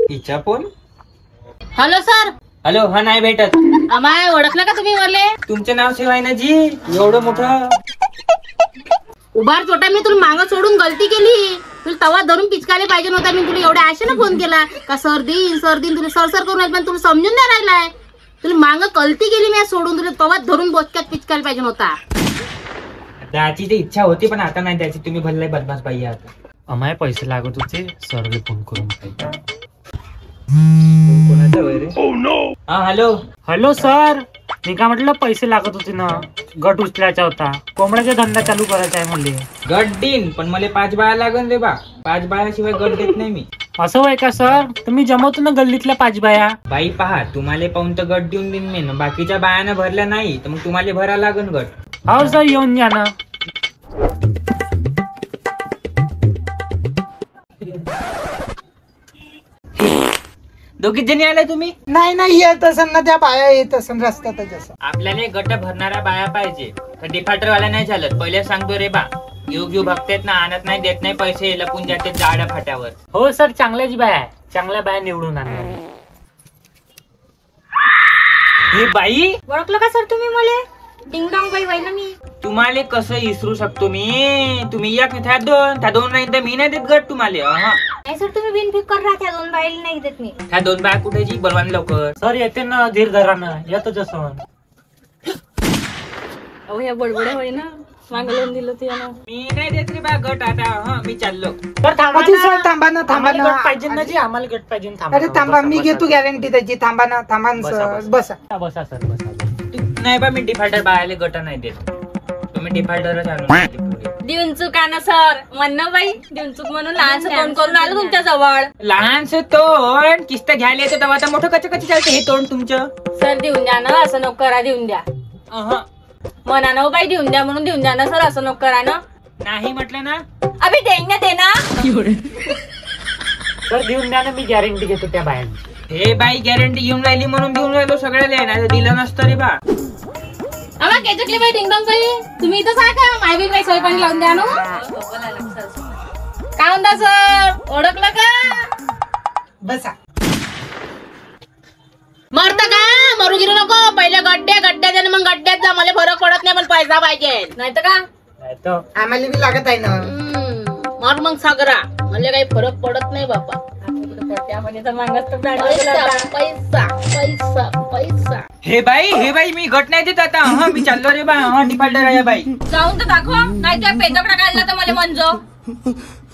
इच्छा phone. Hello sir. Hello. हा नाही भेटत. अमाय ओळखलं का तुम्ही मले? तुमचं नाव शिवाय ना जी एवढं मोठं. उभार छोटा, मी तुला मागं सोडून गलती केली. तुला तवा धरून पिचकायला पाहिजे नव्हता. मी तुला एवढ्या आशेनं फोन केला का सर्दी तुला सरसर करून पण तुला समजून नाही राहिलाय. तुला मागं गलती केली मी सोडून. तुला तवा धरून बोचक्यात पिचकायला पाहिजे नव्हता. त्याची ती इच्छा होती पण आता नाही द्यायची. तुम्ही भरलाय बदमाश बाई. आता अमाय पैसे लागत होते. सरले फोन करून कोणाचा वय रे? हा हॅलो. हॅलो सर, मी काय म्हटलं पैसे लागत होते ना, गट उचलायचा होता. कोंबड्याचा धंदा चालू करायचा आहे म्हणले. गट देईन पण मला 5 बाया लागन रे बा. 5 बायाशिवाय गट देत नाही मी. असं होय का सर? तुम्ही जमवतो ना गल्लीतल्या 5 बाया. बाई पहा, तुम्हाला पाहून तर गट देऊन देईन मी. बाकीच्या बायानं भरल्या नाही तर मग तुम्हाला भरा लागन गट. हो सर, येऊन या ना. दोघी जणी आले तुम्ही? नाही येत असेल ना, त्या बाया येत असेल रस्त्यात. जसं आपल्याला गट भरणाऱ्या बाया पाहिजे. तर डिफॉल्टर वाला नाही चालत. पहिले सांगतो रे बा. घेऊ बघतेत ना, आणत नाही, देत नाही पैसे, लपून जाते जाड्या फाट्यावर. हो सर, चांगल्याच बाया आहे. चांगल्या बाया निवडून आणणार. हे बाई ओळखलं का सर तुम्ही मला? डिंगडॉंग बाई व्हायला मी. तुम्हाला कसं विसरू शकतो मी? तुम्ही एक त्या दोन नाही तर मी नाही देत गट तुम्हाला. नाही सर, तुम्ही बिनफिकर राहा. त्या 2 बाईला नाही देत मी. त्या 2 बाया कुठे जी बलवान लवकर. सर येते ना, धीर धरानं येतो जसं. अहो ह्या बडबड्या होई ना, मागं दिलं ते ना. मी नाही देत रे बा गट आता. मी चाललो. सर थांबा ना. थांबा ना. गट पाहिजे ना जी, आम्हाला गट पाहिजे. अरे थांबा, मी घेतो गॅरंटी त्याची. थांबा ना. बसा. बसा सर, बसा. नाही बा, मी डिफॉल्टर बायाले गट नाही देत. तुम्ही डिफॉल्टरच आणून देऊन चूक ना सर. म्हणणं बाई देऊन चूक म्हणून लहानसं तोंड करून आलं तुमच्या जवळ. लहानसं तोंड किस्त घ्यायला येतं तेव्हा आता मोठं कच चालतं हे तोंड तुमचं. सर देऊन द्या ना, असं नको करा. देऊन द्या मनानं बाई. देऊन द्या म्हणून देऊन द्या ना सर, असं नको करा ना. नाही म्हटलं ना. अभि देईन दे ना. सर देऊन द्या ना, मी गॅरंटी घेतो त्या बायांची. हे बाई गॅरंटी घेऊन राहिली म्हणून देऊन राहिलो सगळ्याला. नाही दिलं नसतं रे बा. आम्हाला केचकली बाई डिंगडॉंग बाई. तुम्ही इथं काय का मायबी बाई सोय पाणी लावून द्या ना. काय म्हणता सर? ओळखलं का? बसा. मरत का? मरू गिरू नको. पहिले गड्ड्यात आणि मग गड्ड्यात जा. मला फरक पडत नाही, पण पैसा पाहिजे. नाही तर का आम्हाला बी लागत आहे ना. मर मग सागरा. मला काही फरक पडत नाही बापा. पैसा. हे बाई मी गट नाही देत आता. मी चाललो रे बा. डिफॉल्टर आहे बाई. जाऊन तर दाखव. नाही त्या पेजकडा काढला तर मला म्हणजो.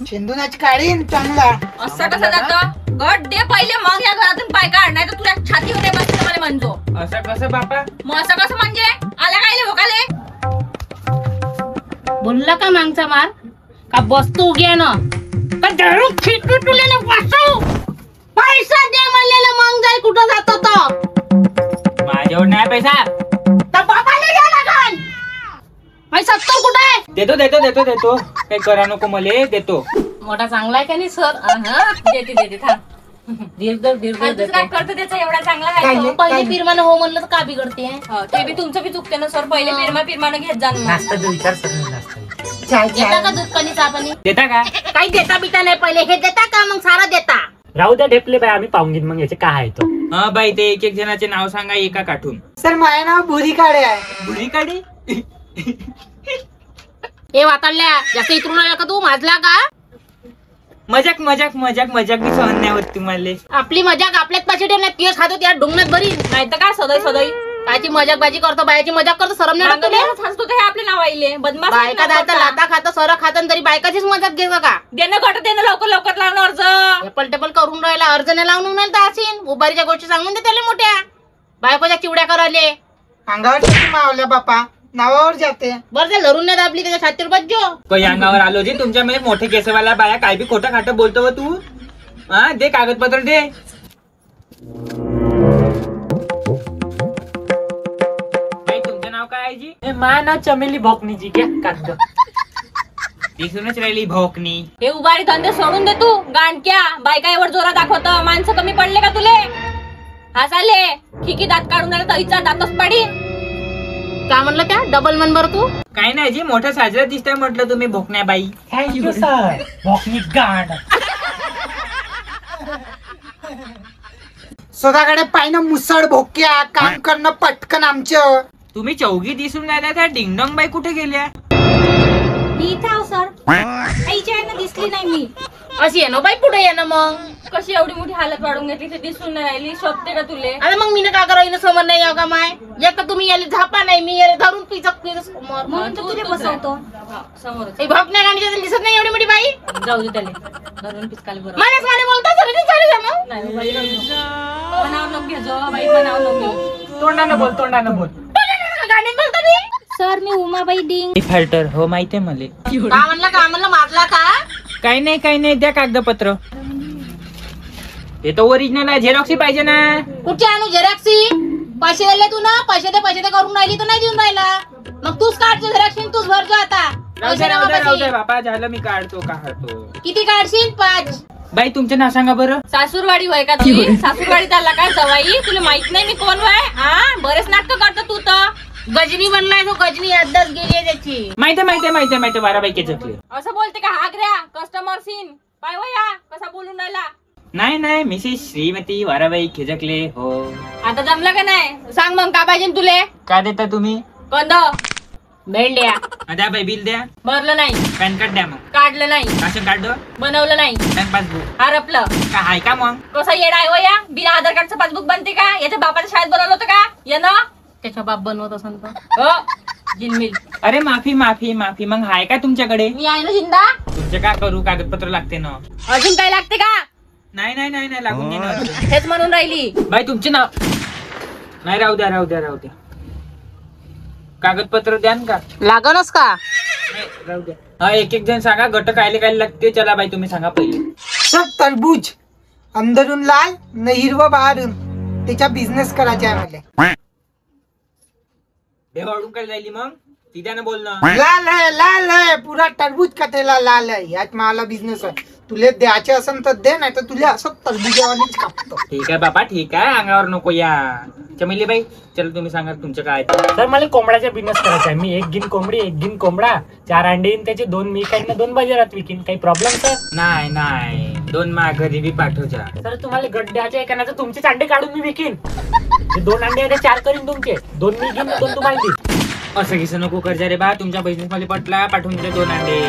शेंदुनाची काढीन चांगला. असं कसं जातं? गट दे पहिले, मग या घरातून पाय काढ. नाही तर तुला छाती होते बसते तर मला म्हणजो. असं कसं बापा? मग असं कसं म्हणजे? आला काय भोकाले? बोलला का मागचा मार का बसतो उग्या ना का धरून खिटू तुले ना वाचू. पैसा दे म्हणलेला मग जाय कुठं जातो तो. माझ्यावर नाही पैसा. तर बाबाला द्या लागन. पैसा तो कुठे आहे? देतो. काही करा नको मले. देतो. मोठा चांगला आहे का नाही सर? देते थांब. काय करतो त्याचा एवढा चांगला आहे? पहिले पिरमानं हो म्हणलं तर का बिघडते? ते बी तुमचं बी चुकते ना सर. पहिले पिरमानं घेत जा. नाश्ताचा विचार सर. नाश्ता देता का दूध पाणी चहा पाणी? देता का? काही देता बिता नाही. पहिले हे देता का मग सारा देता? राहू द्या ढेपले बाई, आम्ही पाहून घेईन. मग याचे काय आहे तो. हा बाई, ते एक जणाचे नाव सांगा एका काठून. सर माझे नाव भुरी काळे आहे. भुरी काढी? हे वाताडल्या जास्त इतरून आला का तू? माझला का? मजाक मी सहन नाही होत तुम्हाला. आपली मजाक आपल्याच पाशी ठेवण्यात केस खातो त्या डोंगण्यात बरी. नाही तर काय सदई कायची मजाक बाजी करतो. बायाची मजाक करतो. सरम नाही हसतो हे आपले नाव आईले. बदमाश बायका जायचं लाता खातं सर खातं तरी बायकाचीच मजाक घेतो का? देणं घट देणं लवकर लावणं अर्ज. टेपल करून राहिला. अर्ज नाही लावून नाही तर असेल. उभारीच्या गोष्टी सांगून दे त्याला मोठ्या. बायकोच्या चिवड्या करायले. अंगावर मावल्या बापा. नावावर जाते. बरं ते लरून नाही दाबली त्याच्या छातीवर बज्जो. काही अंगावर आलो जी तुमच्या मध्ये मोठे केसवाला बाया. काय बी खोटं खाटं बोलतो तू. हा दे कागदपत्र दे. तुमचं नाव काय आहे जी? मा नाव चमेली भोकनीची. घ्या कागद. दिसूनच राहिली भोकनी. हे उभारी धंदे सोडून दे तू. गांडक्या बायका एवढ जोरा दाखवत. माणसं कमी पडले का तुले? हसाले खिकी दात काढून आले तरीचा दातच पाडी. काय म्हणलं त्या डबल मन बर तू? काय नाही जी, मोठा साजरा दिसताय म्हटलं तुम्ही भोकण्या बाई. Thank you sir. भोकनी गांड. स्वतःकडे पाहिनं मुसळ भोक्या काम करणं पटकन आमचं. तुम्ही चौघी दिसून राहिल्या, त्या डिंगडॉंग बाई कुठे गेल्या? मी इथे आहो सर. आईच्या आहे ना, दिसली नाही मी. अशी आहे ना बाई, पुढे ये ना मग. कशी एवढी मोठी हालत वाढून घेतली, ते दिसून नाही राहिली. शोभते का तुले? अरे मग मी का करायला समोर नाही यावं का माय? एक तर तुम्ही याला झापा नाही, मी याला धरून पिचक समोर. म्हणून तर तुला बसवतो समोर. भोकण्या गाणीच्या दिसत नाही एवढी मोठी बाई. जाऊ दे त्याला धरून पिचकाली बरं. मलाच मला बोलता सर, चालू जा मग. नाही बाई, बनाव नको घे जो बाई, बनाव नको घेऊ. तोंडानं बोल, तोंडानं बोल. गाणी बोलता मी. सर मी उमाबाई डिंग. डिफॉल्टर हो, माहितीये मला. का म्हणलं मारला का? काही नाही, द्या कागदपत्र. हे तर ओरिजिनल आहे, झेरॉक्सी पाहिजे ना. कुठे आणू झेरॉक्सी? पैसे दिले तू ना, पैसे दे करून राहिली तर नाही देऊन राहिला. मग तूच काढतो झेरॉक्सी, तूच भरतो आता. राहू दे बापा, झालं मी काढतो. किती काढशील? 5. बाई तुमचं नाव सांगा बरं. सासूरवाडी होय का तुझी? सासूरवाडी चालला काय जवाई? तुला माहित नाही मी कोण वय? हा, बरेच नाटक करतो तू तर. गजनी बनलाय तो, गजनी यादच गेली आहे त्याची. माहिती वाराबाई केचकले. असं बोलते का? हागऱ्या कस्टमर सीन पाय वया कसा बोलून राहिला. नाही मिसेस श्रीमती वाराबाई खेजकले हो. आता जमलं का नाही? सांग मग का पाहिजे तुले? काय देता तुम्ही? कंद भेंड्या. द्या बाई, बिल द्या. भरलं नाही. पॅन कार्ड द्या. मग काढलं नाही. राशन कार्ड बनवलं नाही. बँक पासबुक हरपलं. काय आहे का मग? कसा येडा आहे वया? बिना आधार कार्डचं पासबुक बनते का? याच्या बापाच्या शाळेत बनवलं होतं का? ये ना त्याच्या बाप बनवत असं जिनमिल. अरे माफी. मग आहे का तुमच्याकडे? मी आहे ना जिंदा. तुमचे काय करू? कागदपत्र लागते ना. अजून काय लागते का? नाही लागून देणार. हेच म्हणून राहिली बाई तुमचे नाव नाही. राहू द्या. कागदपत्र द्या का? लागणच का? राहू द्या. हा, एक जण सांगा गट काय लागते. चला बाई तुम्ही सांगा पहिले. सर तरबूज अंदरून लाल न हिरवं बाहेरून, त्याचा बिझनेस करायचा आहे मला. बेवाडून काय राहिली मग? तिथ्यानं बोलणं. लाल आहे पुरा टरबूज कथेला लाल आहे. यात मला बिझनेस आहे. तुला द्यायचे असेल तर दे, नाही तर तुला असं टरबुजावानीच कापतो. ठीक आहे बाबा, ठीक आहे. अंगावर नको या. चमेली बाई चला तुम्ही सांगा तुमचं काय. सर मला कोंबड्याचा बिझनेस करायचा आहे. मी 1 गिन कोंबडी, 1 गिन कोंबडा, 4 अंडे येईन त्याचे 2 मी काही ना 2 बाजारात विकीन. काही प्रॉब्लेम सर? नाही 2 घरी बी पाठवजा. सर तुम्हाला गट द्यायचे आहे का? नाही तर तुमचेच अंडे काढून मी विकीन. 2 अंडे आहे 4 करीन तुमचे. 2 मी घेईन, 2 तुम्हाला देईन. असं किस नको करजा रे बा. तुमच्या बिझनेस मध्ये पटला, पाठवून दे 2 अंडे.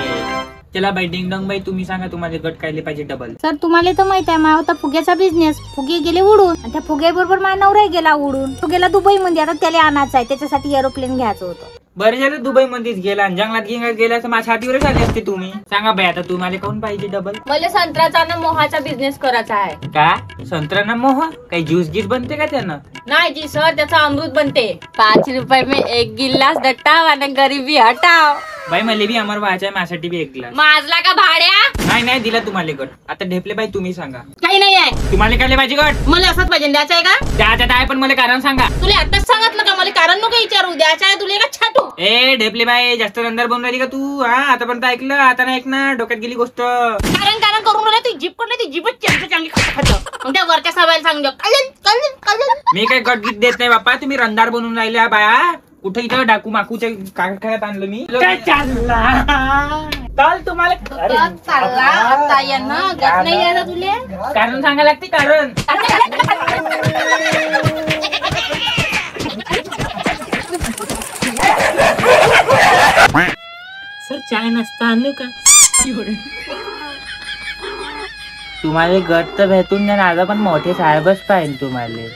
चला बाई डिंगडॉंग बाई तुम्ही सांगा तुम्हाला गट कायले पाहिजे डबल. सर तुम्हाला तर माहित आहे माझा होता फुग्याचा बिझनेस. फुगे गेले उडून आणि त्या फुग्याबरोबर माझा नवरा गेला उडून. तो गेला दुबई मध्ये. आता त्याला आणायचं आहे, त्याच्यासाठी एरोप्लेन घ्यायचं होतं. बरं झालं दुबई मध्येच गेला आणि जंगलात गेला तर माझ्या हातीवरच आले असते तुम्ही. सांगा बाई आता तुम्हाला कोण पाहिजे डबल? मला संत्र्याचा ना मोहाचा बिझनेस करायचा आहे. का? संत्रा मोह? काही ज्यूस गीस बनते का त्यानं? नाही जी सर, त्याचा अमृत बनते. 5 रुपये में 1 गिलास दट्टाव आणि गरीबी हटाव. बाई मला बी अमर व्हायचा आहे, माझ्यासाठी बी 1 ग्लास. माजला का भाड्या? नाही दिला तुम्हाला गट. आता ढेपले बाई तुम्ही सांगा काही नाही आहे. तुम्हाला काय पाहिजे गट? मला असंच पाहिजे. द्यायचं आहे का? द्याच्यात आहे पण मला कारण सांगा. तुला आताच सांगितलं का? मला कारण नको विचारू. द्यायचं आहे तुला का छाटू? ए ढेपले बाई जास्त रंदार बनून राहिली का तू? हा आतापर्यंत ऐकलं, आता नाही ऐकणार. डोक्यात गेली गोष्ट. कारण करून राहिला. ती जीप कडे ती जीपच चांगली खात. मग त्या वरच्या सवयला सांग. मी काय गट गीत देत नाही बापा. तुम्ही रंदार बनून राहिल्या बाया. कुठे इथं डाकू माकूच्या कागद आणलं मी. काय चालला? चाल तुम्हाला चालला आता यांना गट नाही द्यायचा तुले. कारण सांगायला लागते कारण. सर चाय नाश्ता आणू का? तुम्हाला गट तर भेटून जाणार, पण मोठे साहेबच पाहिजे तुम्हाला.